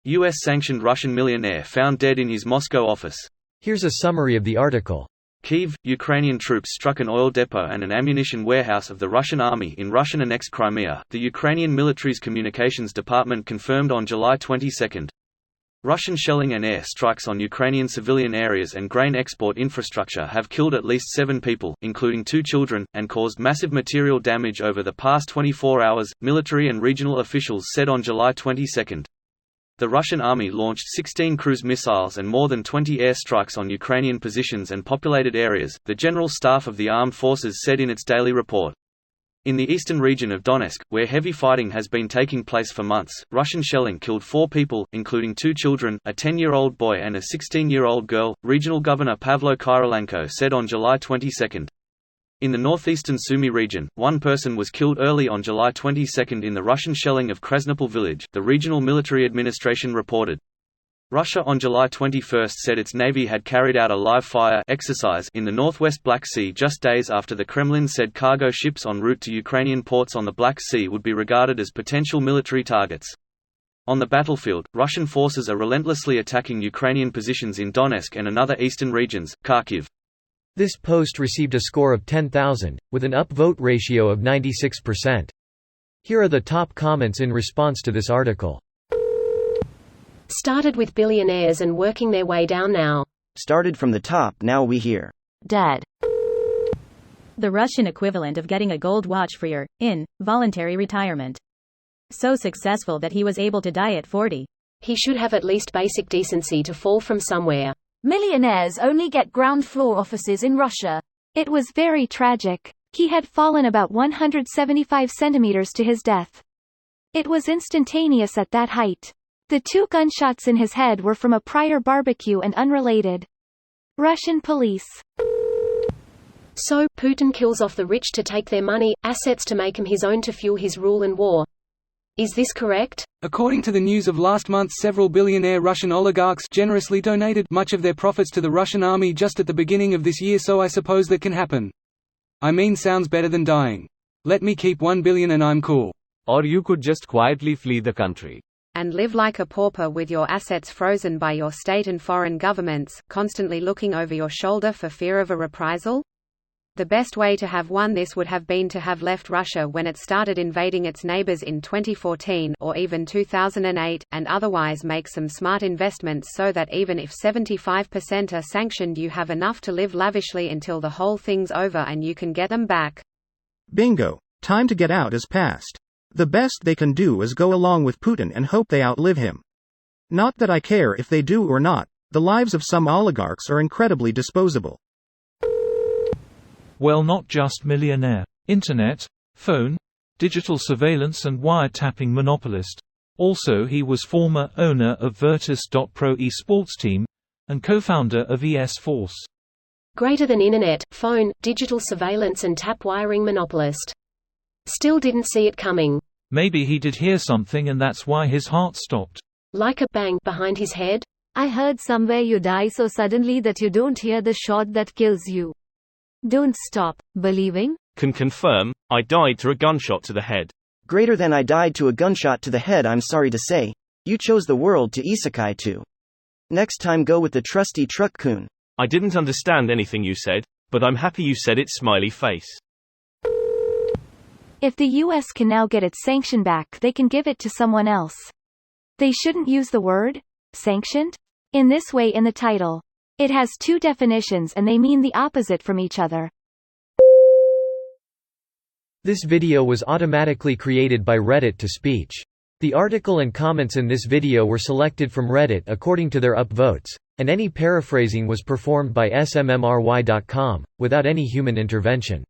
U.S. sanctioned Russian millionaire found dead in his Moscow office. Here's a summary of the article. Kyiv, Ukrainian troops struck an oil depot and an ammunition warehouse of the Russian army in Russian-annexed Crimea, the Ukrainian military's communications department confirmed on July 22. Russian shelling and air strikes on Ukrainian civilian areas and grain export infrastructure have killed at least 7 people, including 2 children, and caused massive material damage over the past 24 hours, military and regional officials said on July 22. The Russian army launched 16 cruise missiles and more than 20 air strikes on Ukrainian positions and populated areas, the General Staff of the Armed Forces said in its daily report. In the eastern region of Donetsk, where heavy fighting has been taking place for months, Russian shelling killed 4 people, including 2 children, a 10-year-old boy and a 16-year-old girl, Regional Governor Pavlo Kyrylenko said on July 22. In the northeastern Sumy region, 1 person was killed early on July 22 in the Russian shelling of Krasnopol village, the regional military administration reported. Russia on July 21 said its navy had carried out a live-fire exercise in the northwest Black Sea just days after the Kremlin said cargo ships en route to Ukrainian ports on the Black Sea would be regarded as potential military targets. On the battlefield, Russian forces are relentlessly attacking Ukrainian positions in Donetsk and another eastern regions, Kharkiv. This post received a score of 10,000, with an upvote ratio of 96%. Here are the top comments in response to this article. Started with billionaires and working their way down now. Started from the top, now we here. Dead. The Russian equivalent of getting a gold watch for your voluntary retirement. So successful that he was able to die at 40. He should have at least basic decency to fall from somewhere. Millionaires only get ground floor offices in Russia. It was very tragic. He had fallen about 175 centimeters to his death. It was instantaneous at that height. The 2 gunshots in his head were from a prior barbecue and unrelated. Russian police. So, Putin kills off the rich to take their money, assets to make him his own to fuel his rule and war. Is this correct? According to the news of last month, several billionaire Russian oligarchs generously donated much of their profits to the Russian army just at the beginning of this year, so I suppose that can happen. I mean, sounds better than dying. Let me keep 1 billion and I'm cool. Or you could just quietly flee the country. And live like a pauper with your assets frozen by your state and foreign governments, constantly looking over your shoulder for fear of a reprisal? The best way to have won this would have been to have left Russia when it started invading its neighbors in 2014 or even 2008, and otherwise make some smart investments so that even if 75% are sanctioned, you have enough to live lavishly until the whole thing's over and you can get them back. Bingo. Time to get out is past. The best they can do is go along with Putin and hope they outlive him. Not that I care if they do or not, the lives of some oligarchs are incredibly disposable. Well, not just millionaire. Internet, phone, digital surveillance and wiretapping monopolist. Also, he was former owner of Virtus.pro esports team, and co-founder of ES Force. Greater than internet, phone, digital surveillance and tap wiring monopolist. Still didn't see it coming. Maybe he did hear something and that's why his heart stopped. Like a bang behind his head? I heard somewhere you die so suddenly that you don't hear the shot that kills you. Don't stop believing? Can confirm, I died through a gunshot to the head. Greater than I died to a gunshot to the head. I'm sorry to say, you chose the world to isekai to. Next time go with the trusty truck-kun. I didn't understand anything you said, but I'm happy you said it. Smiley face. If the US can now get its sanction back, they can give it to someone else. They shouldn't use the word sanctioned in this way in the title. It has 2 definitions and they mean the opposite from each other. This video was automatically created by Reddit to speech. The article and comments in this video were selected from Reddit according to their upvotes, and any paraphrasing was performed by smmry.com, without any human intervention.